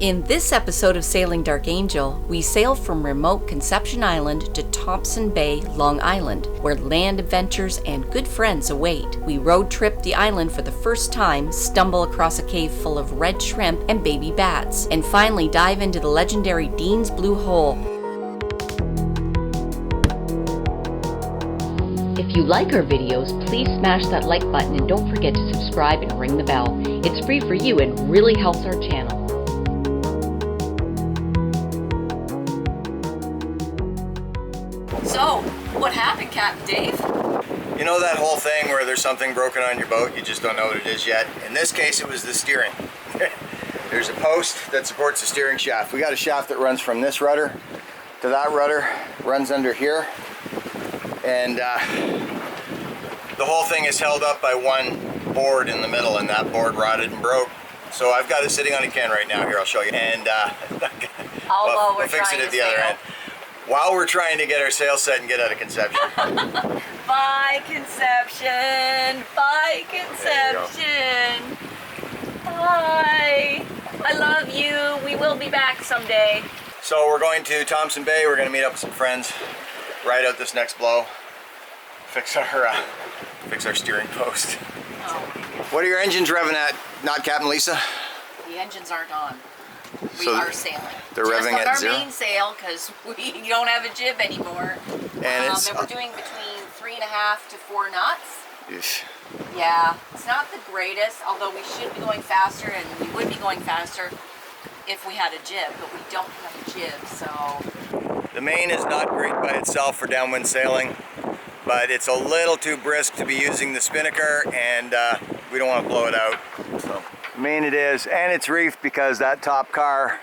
In this episode of Sailing Dark Angel, we sail from remote Conception Island to Thompson Bay, Long Island, where land adventures and good friends await. We road trip the island for the first time, stumble across a cave full of red shrimp and baby bats, and finally dive into the legendary Dean's Blue Hole. If you like our videos, please smash that like button and don't forget to subscribe and ring the bell. It's free for you and really helps our channel. So, what happened, Captain Dave? You know that whole thing where there's something broken on your boat, you just don't know what it is yet? In this case, it was the steering. There's a post that supports the steering shaft. We got a shaft that runs from this rudder to that rudder, runs under here, and the whole thing is held up by one board in the middle, and that board rotted and broke. So I've got it sitting on a can right now. Here, I'll show you. And we'll fix it at the other end. While we're trying to get our sail set and get out of Conception. Bye, Conception. Bye, Conception. Bye. I love you. We will be back someday. So we're going to Thompson Bay. We're going to meet up with some friends, ride out this next blow, fix our steering post. Oh. What are your engines revving at? Not Captain Lisa? The engines aren't on. We So are sailing. they're revving at zero? Just on our main sail because we don't have a jib anymore. And we're doing between 3.5 to 4 knots. Eesh. Yeah, it's not the greatest, although we should be going faster, and we would be going faster if we had a jib, but we don't have a jib, so... The main is not great by itself for downwind sailing, but it's a little too brisk to be using the spinnaker, and we don't want to blow it out. So. Main it is, and it's reefed because that top car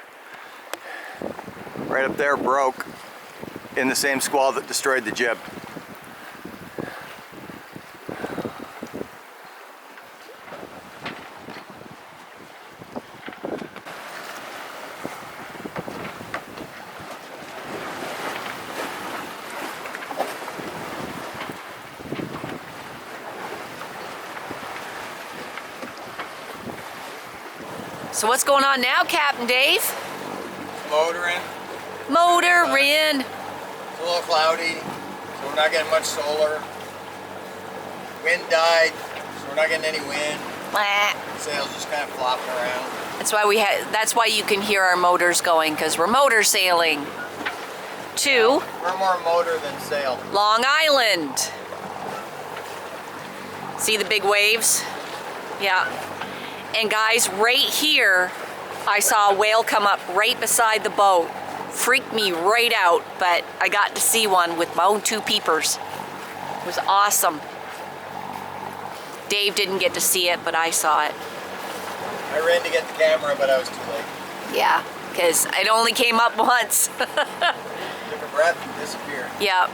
right up there broke in the same squall that destroyed the jib. So what's going on now, Captain Dave? Motoring. Motoring. It's a little cloudy, so we're not getting much solar. Wind died, so we're not getting any wind. Blah. Sails just kind of flopping around. That's why you can hear our motors going, because we're motor sailing to We're more motor than sail. Long Island. See the big waves? Yeah. And guys, right here, I saw a whale come up right beside the boat. Freaked me right out, but I got to see one with my own 2 peepers. It was awesome. Dave didn't get to see it, but I saw it. I ran to get the camera, but I was too late. Yeah, because it only came up once. Took a breath and disappeared. Yeah.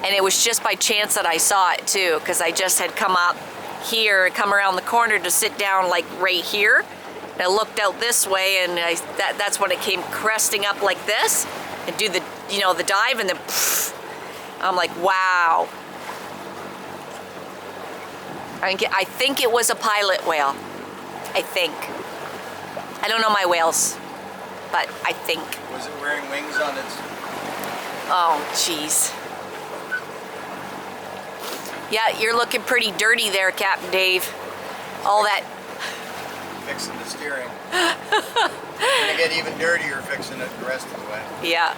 And it was just by chance that I saw it too, because I just had come up here, come around the corner to sit down like right here. And I looked out this way, and that's when it came cresting up like this, and do the the dive, and then poof, I'm like, wow. I think it was a pilot whale. I think. I don't know my whales, but I think. Was it wearing wings on its? Oh, jeez. Yeah, you're looking pretty dirty there, Captain Dave. All that. Fixing the steering. Gonna get even dirtier fixing it the rest of the way. Yeah.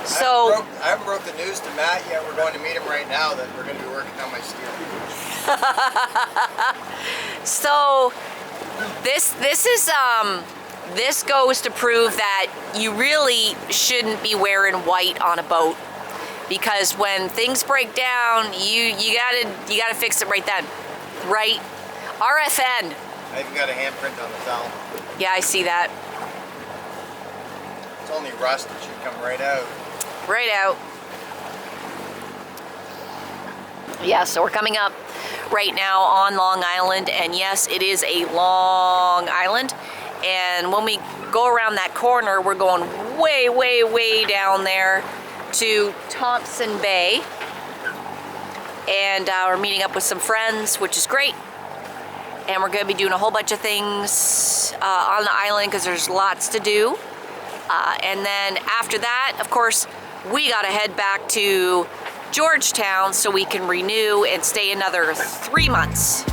So. I haven't broke the news to Matt yet. We're going to meet him right now that we're going to be working on my steering. So, this goes to prove that you really shouldn't be wearing white on a boat. Because when things break down, you gotta fix it right then, right? RFN. I even got a handprint on the towel. Yeah, I see that. It's only rust; it should come right out. Right out. Yeah, so we're coming up right now on Long Island, and yes, it is a long island. And when we go around that corner, we're going way, way, way down there to Thompson Bay, and we're meeting up with some friends, which is great. and we're going to be doing a whole bunch of things on the island because there's lots to do. And then after that, of course, we gotta head back to Georgetown so we can renew and stay another 3 months.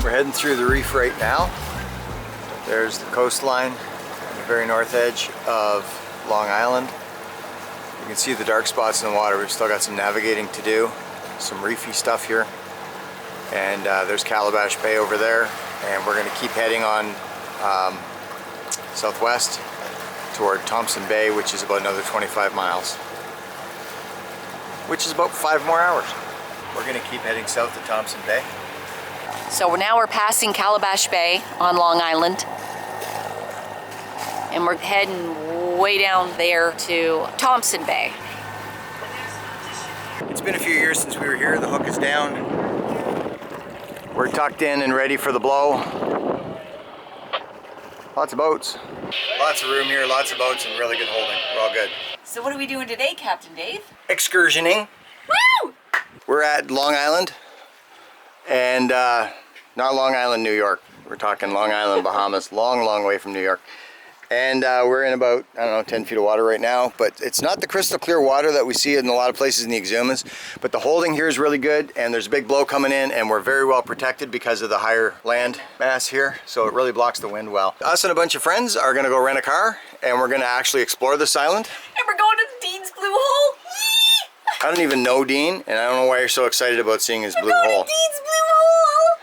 We're heading through the reef right now. There's the coastline, the very north edge of Long Island. You can see the dark spots in the water. We've still got some navigating to do, some reefy stuff here. And there's Calabash Bay over there. And we're gonna keep heading on southwest toward Thompson Bay, which is about another 25 miles, which is about 5 more hours. We're gonna keep heading south to Thompson Bay. So now we're passing Calabash Bay on Long Island. And we're heading way down there to Thompson Bay. It's been a few years since we were here. The hook is down. We're tucked in and ready for the blow. Lots of boats. Lots of room here, lots of boats, and really good holding. We're all good. So what are we doing today, Captain Dave? Excursioning. Woo! We're at Long Island. And not Long Island, New York. We're talking Long Island, Bahamas, long, long way from New York. And we're in about, I don't know, 10 feet of water right now, but it's not the crystal clear water that we see in a lot of places in the Exumas, but the holding here is really good, and there's a big blow coming in, and we're very well protected because of the higher land mass here, so it really blocks the wind well. Us and a bunch of friends are gonna go rent a car, and we're gonna actually explore this island. And we're going to Dean's Blue Hole. I don't even know Dean, and I don't know why you're so excited about seeing his blue hole. Dean's Blue Hole.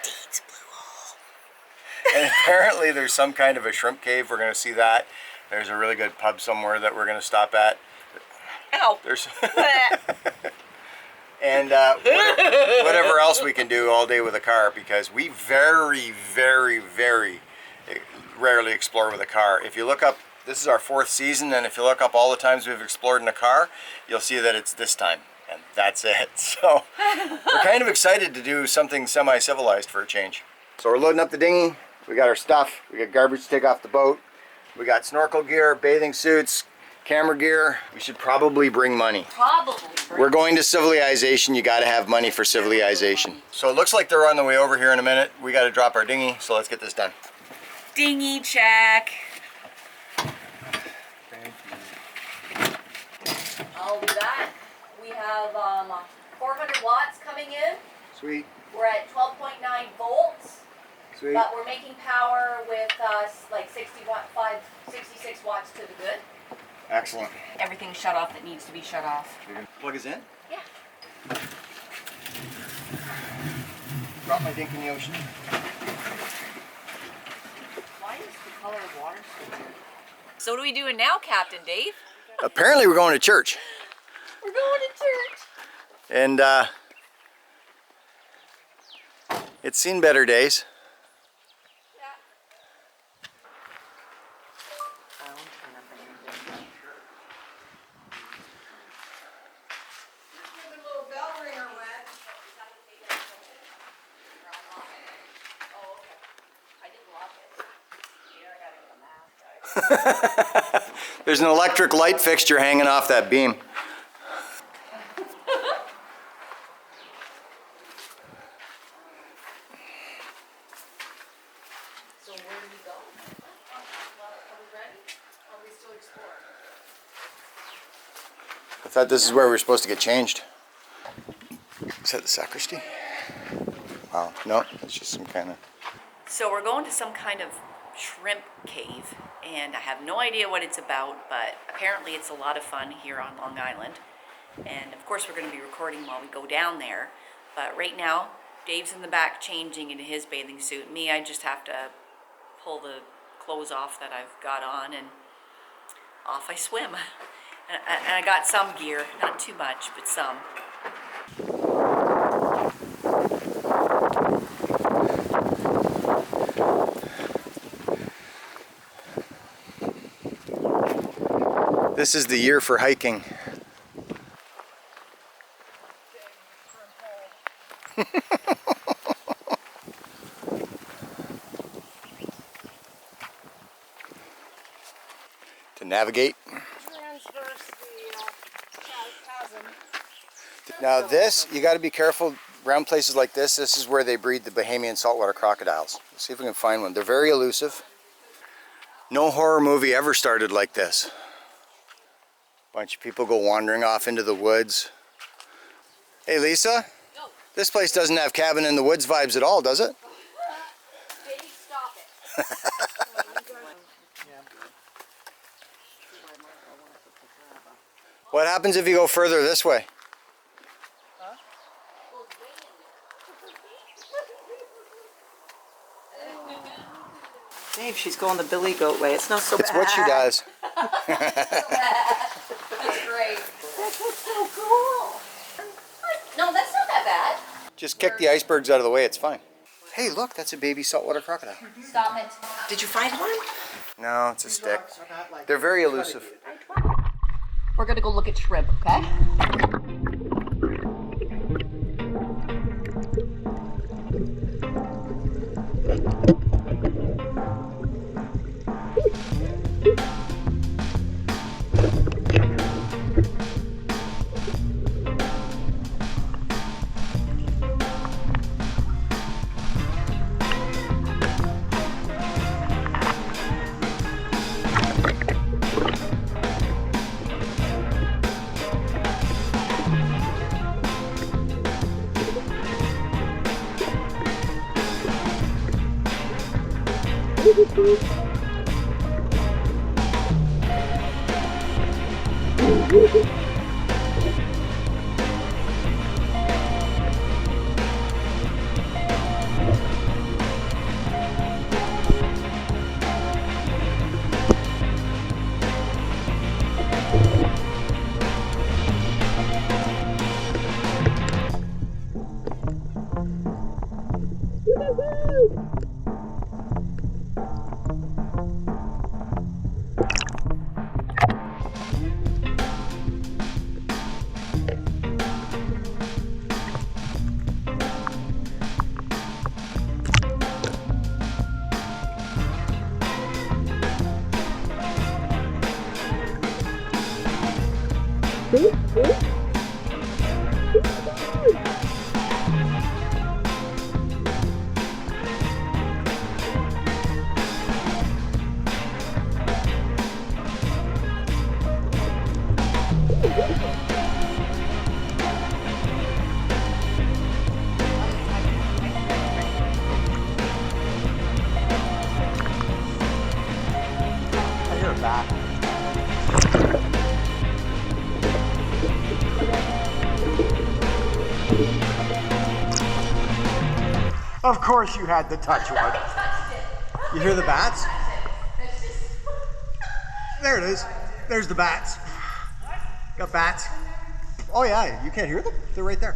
Dean's Blue Hole. And apparently there's some kind of a shrimp cave. We're going to see that. There's a really good pub somewhere that we're going to stop at. Ow. There's and whatever else we can do all day with a car, because we very, very, very rarely explore with a car. If you look up, this is our 4th season, and if you look up all the times we've explored in a car, you'll see that it's this time, and that's it. So we're kind of excited to do something semi-civilized for a change. So we're loading up the dinghy. We got our stuff. We got garbage to take off the boat. We got snorkel gear, bathing suits, camera gear. We should probably bring money. We're going to civilization. You got to have money for civilization. So it looks like they're on the way over here in a minute. We got to drop our dinghy, so let's get this done. Dinghy check. I'll do that. We have 400 watts coming in. Sweet. We're at 12.9 volts. Sweet. But we're making power with like 66 watts to the good. Excellent. Everything's shut off that needs to be shut off. You're gonna plug us in? Yeah. Drop my dink in the ocean. Why is the color of water so weird? So what are we doing now, Captain Dave? Apparently we're going to church. We're going to church. And it's seen better days. There's an electric light fixture hanging off that beam. So where do we go? Are we ready? Or are we still exploring? I thought this is where we were supposed to get changed. Is that the sacristy? Wow, no, it's just some kind of... So we're going to some kind of shrimp cave, and I have no idea what it's about, but apparently it's a lot of fun here on Long Island. And of course we're going to be recording while we go down there. But right now, Dave's in the back changing into his bathing suit. Me, I just have to pull the clothes off that I've got on, and off I swim. And I got some gear, not too much, but some. This is the year for hiking. To navigate. Now this, you got to be careful around places like this. This is where they breed the Bahamian saltwater crocodiles. Let's see if we can find one. They're very elusive. No horror movie ever started like this. Bunch of people go wandering off into the woods. Hey Lisa, this place doesn't have cabin in the woods vibes at all, does it? Dave, stop it. What happens if you go further this way? Dave, she's going the Billy Goat way. It's not so bad. It's what she does. That's great. That's so cool. No, that's not that bad. Just kick the icebergs out of the way, it's fine. Hey, look, that's a baby saltwater crocodile. Stop it. Did you find one? No, it's a stick. They're very elusive. We're gonna go look at shrimp, okay? I hear a bat. Of course you had the touch one. You hear the bats? There it is. There's the bats. Got bats. Oh yeah, you can't hear them? They're right there.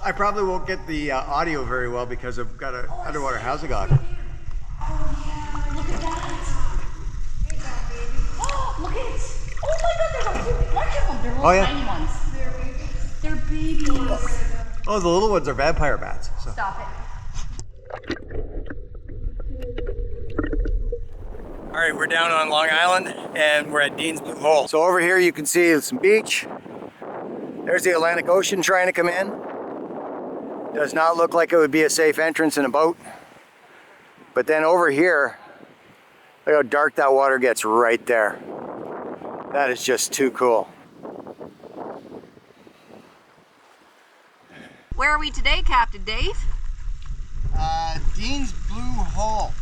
I probably won't get the audio very well because I've got an underwater housing on. Look at that. Oh, look at it. Oh my God, there's a whole bunch of them. They're little tiny ones. They're babies. Oh, the little ones are vampire bats. So. Stop it. All right, we're down on Long Island and we're at Dean's Blue Hole. So over here you can see some beach. There's the Atlantic Ocean trying to come in. Does not look like it would be a safe entrance in a boat. But then over here, look how dark that water gets right there. That is just too cool. where are we today, Captain Dave? Dean's Blue Hole.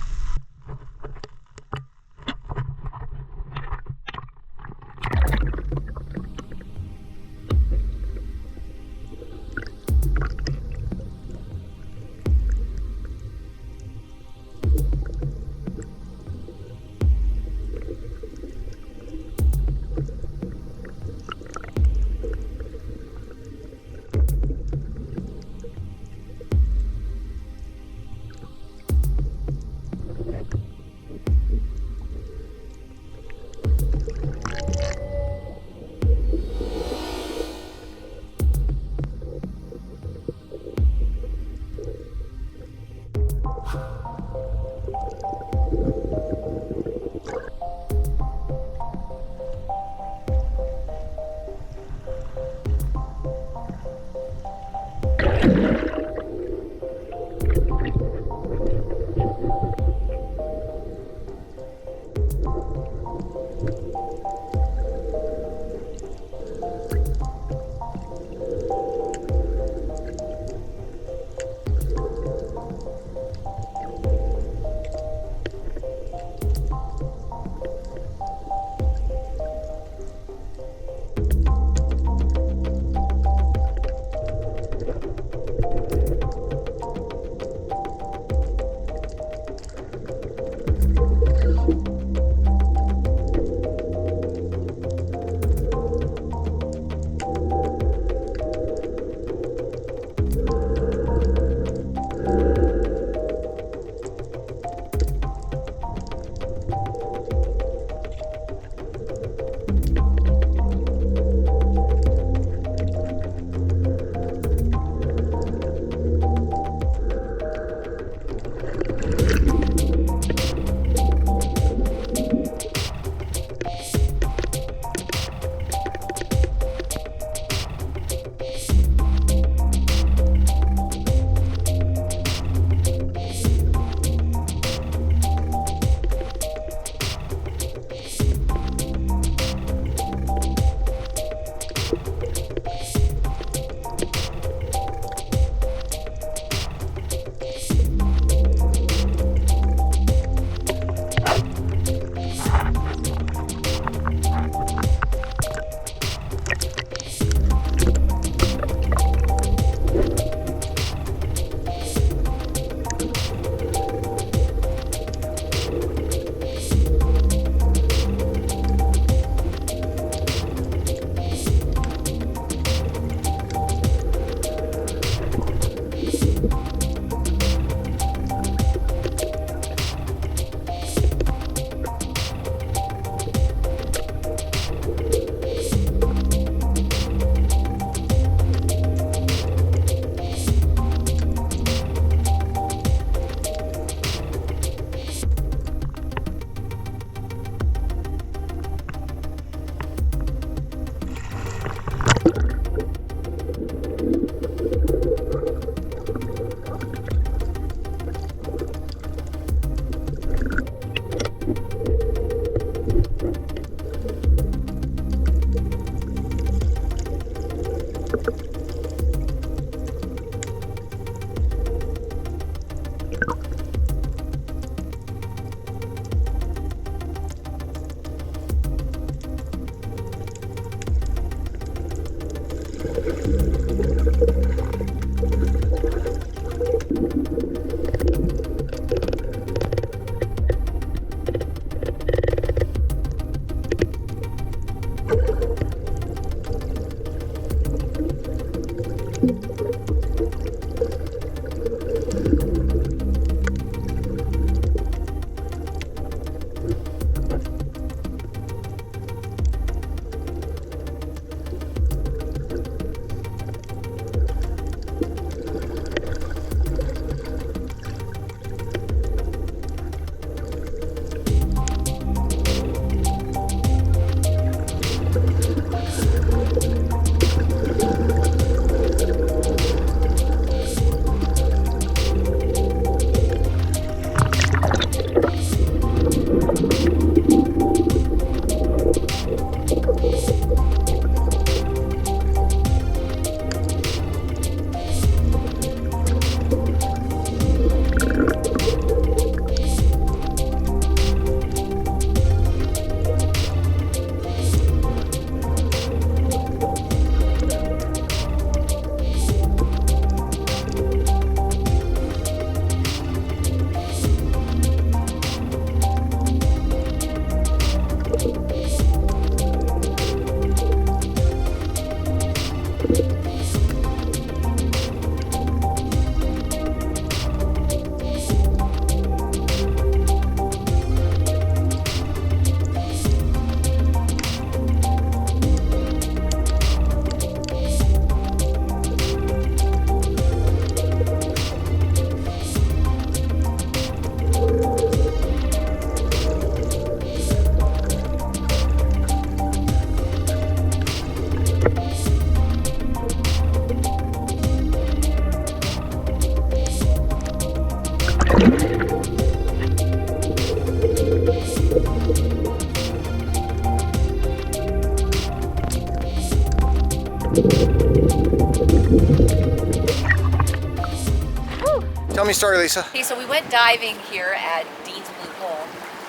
Tell me a story, Lisa. Okay, so we went diving here at Dean's Blue Hole,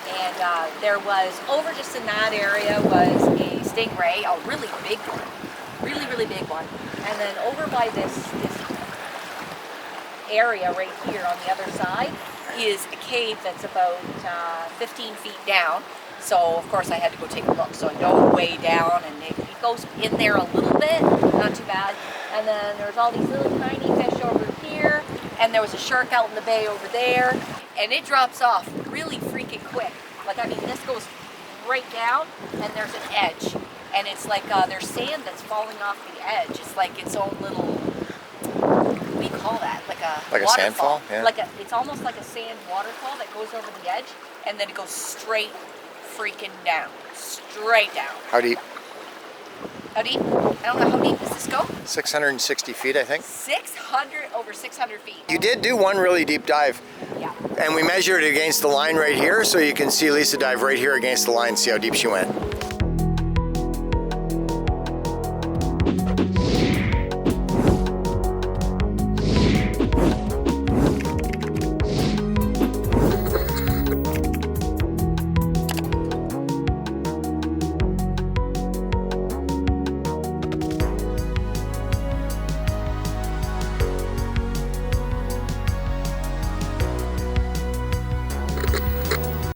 and there was, over just in that area was a stingray, a really big one, really big one. And then over by this area right here on the other side is a cave that's about 15 feet down. So of course I had to go take a look. So I dove way down, and it goes in there a little bit, not too bad. And then there's all these little tiny fish over here, and there was a shark out in the bay over there, and it drops off really freaking quick. Like, I mean, this goes right down, and there's an edge, and it's like there's sand that's falling off the edge. It's like its own little, what do you call that? Like a sandfall? Yeah. It's almost like a sand waterfall that goes over the edge, and then it goes straight freaking down, straight down. How deep? How deep? I don't know, how deep does this go? 660 feet, I think. Over 600 feet. You did do one really deep dive. Yeah. And we measured it against the line right here, so you can see Lisa dive right here against the line, see how deep she went.